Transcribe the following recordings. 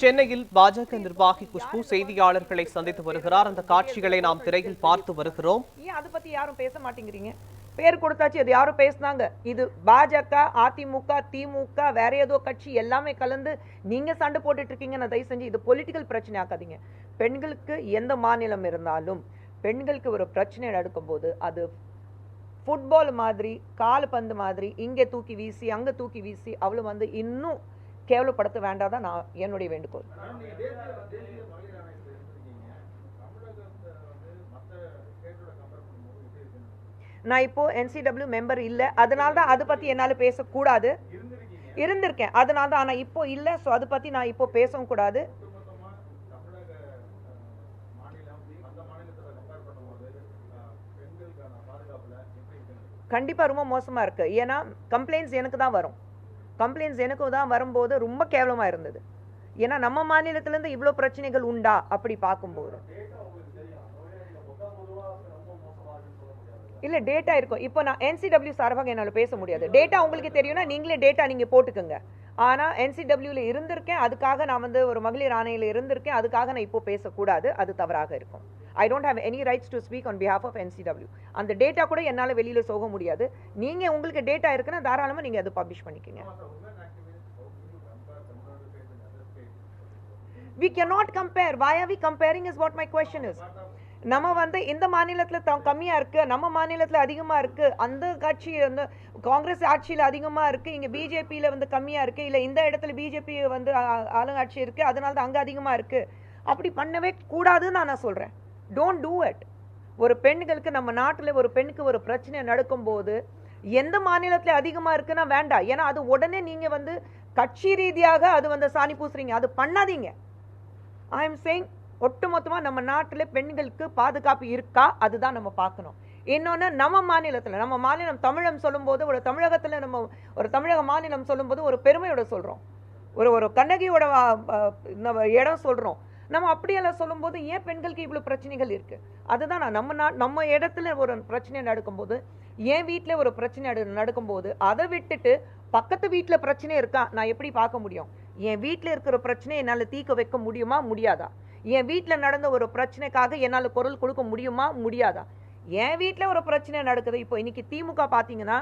சென்னையில் பாஜக நிர்வாகி குஷ்பு செய்தியாளர்களை சந்தித்து வருகிறார். அந்த காட்சிகளை நாம் திரையில் பார்த்து வருகிறோம். ஏன் அதை பத்தி யாரும் பேச மாட்டேங்கிறீங்க? பேர் கொடுத்தாச்சு, அது யாரும் பேசினாங்க. இது பாஜக, அதிமுக, திமுக, வேற ஏதோ கட்சி எல்லாமே கலந்து நீங்க சண்டை போட்டுட்டு இருக்கீங்க. நான் தயவு செஞ்சு இது பொலிட்டிக்கல் பிரச்சனை ஆக்காதீங்க. பெண்களுக்கு எந்த மாநிலம் இருந்தாலும் பெண்களுக்கு ஒரு பிரச்சனை நடக்கும்போது அது ஃபுட்பால் மாதிரி, கால்பந்து மாதிரி இங்கே தூக்கி வீசி அங்கே தூக்கி வீசி அவளை வந்து இன்னும் கேவலப்படுத்த வேண்டாதான் நான் என்னுடைய வேண்டுகோள். நான் இப்போ NCW மெம்பர் இல்லை, அதனால தான் அதை பற்றி என்னால் பேசக்கூடாது. இருந்திருக்கேன், அதனால தான். ஆனால் இப்போ இல்லை, ஸோ அதை பற்றி நான் இப்போ பேசவும் கூடாது. கண்டிப்பாக ரொம்ப மோசமாக இருக்குது. ஏன்னா கம்ப்ளைண்ட்ஸ் எனக்கு தான் வரும். கம்ப்ளைண்ட்ஸ் எனக்கு தான் வரும்போது ரொம்ப கேவலமாக இருந்தது. ஏன்னா நம்ம மாநிலத்திலேருந்து இவ்வளோ பிரச்சனைகள் உண்டா அப்படி பார்க்கும்போது இல்லை டேட்டா இருக்கும். இப்போ நான் NCW சார்பாக என்னால் பேச முடியாது. டேட்டா உங்களுக்கு தெரியும்னா நீங்களே டேட்டா நீங்கள் போட்டுக்கோங்க. ஆனால் NCWல இருந்திருக்கேன், அதுக்காக நான் வந்து ஒரு மகளிர் ஆணையில் இருந்திருக்கேன், அதுக்காக நான் இப்போ பேசக்கூடாது, அது தவறாக இருக்கும். I don't have any rights to speak on behalf of NCW. அந்த டேட்டா கூட என்னால் வெளியில் போக முடியாது. நீங்கள் உங்களுக்கு டேட்டா இருக்குன்னா தாராளமாக நீங்கள் அதை பப்ளிஷ் பண்ணிக்கோங்க. We cannot compare. Why are we comparing is what my question is. நம்ம வந்து இந்த மாநிலத்தில் கம்மியாக இருக்குது, நம்ம மாநிலத்தில் அதிகமாக இருக்குது, அந்த கட்சி வந்து காங்கிரஸ் ஆட்சியில் அதிகமாக இருக்குது, இங்கே பிஜேபியில் வந்து கம்மியாக இருக்குது, இல்லை இந்த இடத்துல பிஜேபி வந்து ஆளுங்கட்சி இருக்குது, அதனால தான் அங்கே அதிகமாக இருக்குது. அப்படி பண்ணவே கூடாதுன்னு நான் சொல்கிறேன். Don't do it. ஒரு பெண்களுக்கு நம்ம நாட்டில் ஒரு பெண்ணுக்கு ஒரு பிரச்சனை நடக்கும்போது எந்த மாநிலத்தில் அதிகமாக இருக்குன்னா வேண்டாம். ஏன்னா அது உடனே நீங்கள் வந்து கட்சி ரீதியாக அது வந்து சாணி பூசுறீங்க. அது பண்ணாதீங்க. ஐ எம் சேயிங் ஒட்டுமொத்தமாக நம்ம நாட்டில் பெண்களுக்கு பாதுகாப்பு இருக்கா, அதுதான் நம்ம பார்க்கணும். இன்னொன்று நம்ம மாநிலம் தமிழம் சொல்லும்போது, ஒரு தமிழகத்தில் நம்ம ஒரு தமிழக மாநிலம் சொல்லும்போது ஒரு பெருமையோட சொல்கிறோம், ஒரு கண்ணகியோட இடம் சொல்கிறோம். நம்ம அப்படியெல்லாம் சொல்லும்போது ஏன் பெண்களுக்கு இவ்வளோ பிரச்சனைகள் இருக்குது? அதுதான் நான் நம்ம இடத்துல ஒரு பிரச்சனை நடக்கும்போது, என் வீட்டில் ஒரு பிரச்சனை நடக்கும்போது அதை விட்டுட்டு பக்கத்து வீட்டில் பிரச்சனை இருக்கா நான் எப்படி பார்க்க முடியும்? என் வீட்டில் இருக்கிற பிரச்சனையை என்னால் தீர்க்க வைக்க முடியுமா முடியாதா? என் வீட்டில் நடந்த ஒரு பிரச்சனைக்காக என்னால் குரல் கொடுக்க முடியுமா முடியாதா? என் வீட்டில் ஒரு பிரச்சனை நடக்குது. இப்போ இன்னைக்கு திமுக பார்த்தீங்கன்னா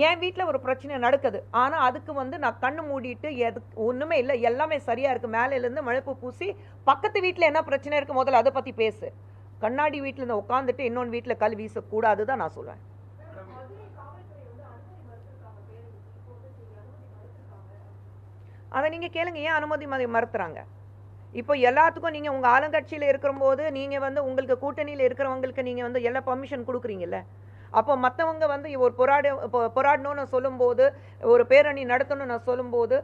என் வீட்டில் ஒரு பிரச்சனை நடக்குது, ஆனால் அதுக்கு வந்து நான் கண்ணு மூடிட்டு ஒன்றுமே இல்லை, எல்லாமே சரியாக இருக்குது, மேலேருந்து மழைப்பு பூசி பக்கத்து வீட்டில் என்ன பிரச்சனை இருக்குது முதல்ல அதை பற்றி பேசு. கண்ணாடி வீட்டில் இருந்து உட்காந்துட்டு இன்னொன்று வீட்டில் கல் வீசக்கூடாது தான் நான் சொல்லுவேன். அதை நீங்கள் கேளுங்க, ஏன் அனுமதி மறுத்துறாங்க? இப்போ எல்லாத்துக்கும் நீங்கள் உங்கள் ஆளுங்கட்சியில் இருக்கிறபோது நீங்கள் வந்து உங்களுக்கு கூட்டணியில் இருக்கிறவங்களுக்கு நீங்கள் வந்து எல்லா பர்மிஷன் கொடுக்குறீங்கல்ல. அப்போ மற்றவங்க வந்து ஒரு போராடணும்னு சொல்லும்போது, ஒரு பேரணி நடத்தணும்னு நான் சொல்லும்போது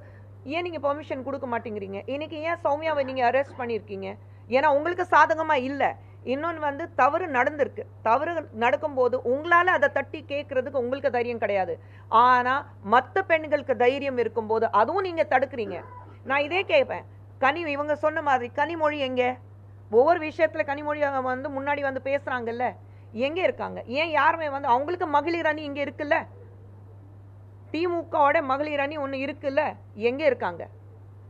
ஏன் நீங்கள் பர்மிஷன் கொடுக்க மாட்டேங்கிறீங்க? இன்னைக்கு ஏன் சௌமியாவை நீங்கள் அரெஸ்ட் பண்ணியிருக்கீங்க? ஏன்னா உங்களுக்கு சாதகமாக இல்லை. இன்னொன்று வந்து தவறு நடந்திருக்கு. தவறு நடக்கும்போது உங்களால் அதை தட்டி கேட்கறதுக்கு உங்களுக்கு தைரியம் கிடையாது. ஆனால் மற்ற பெண்களுக்கு தைரியம் இருக்கும்போது அதுவும் நீங்கள் தடுக்கிறீங்க. நான் இதே கேட்பேன், இவங்க சொன்ன மாதிரி கனிமொழி எங்கே? ஒவ்வொரு விஷயத்தில் கனிமொழி வந்து முன்னாடி வந்து பேசுகிறாங்கல்ல, எங்கே இருக்காங்க? ஏன் யாருமே வந்து அவங்களுக்கு மகளிர் அணி இங்கே இருக்குல்ல, திமுகவோட மகளிர் அணி ஒன்று இருக்குல்ல, எங்கே இருக்காங்க?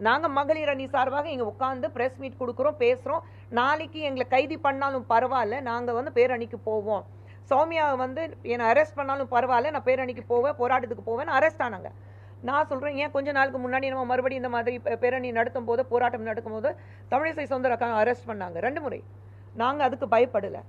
நாங்கள் மகளிர் அணி சார்பாக இங்கே உட்காந்து ப்ரெஸ் மீட் கொடுக்குறோம், பேசுகிறோம். நாளைக்கு எங்களை கைது பண்ணாலும் பரவாயில்ல, நாங்கள் வந்து பேரணிக்கு போவோம். சௌமியாவை வந்து என்னை அரெஸ்ட் பண்ணாலும் பரவாயில்ல, நான் பேரணிக்கு போவேன், போராட்டத்துக்கு போவேன். அரெஸ்ட் ஆனாங்க. நான் சொல்கிறேன், ஏன் கொஞ்ச நாளுக்கு முன்னாடி நம்ம மறுபடியும் இந்த மாதிரி பேரணி நடத்தும் போது, போராட்டம் நடக்கும் போது தமிழிசை சவுந்தரராஜன் அரெஸ்ட் பண்ணாங்க 2 முறை. நாங்கள் அதுக்கு பயப்படலை.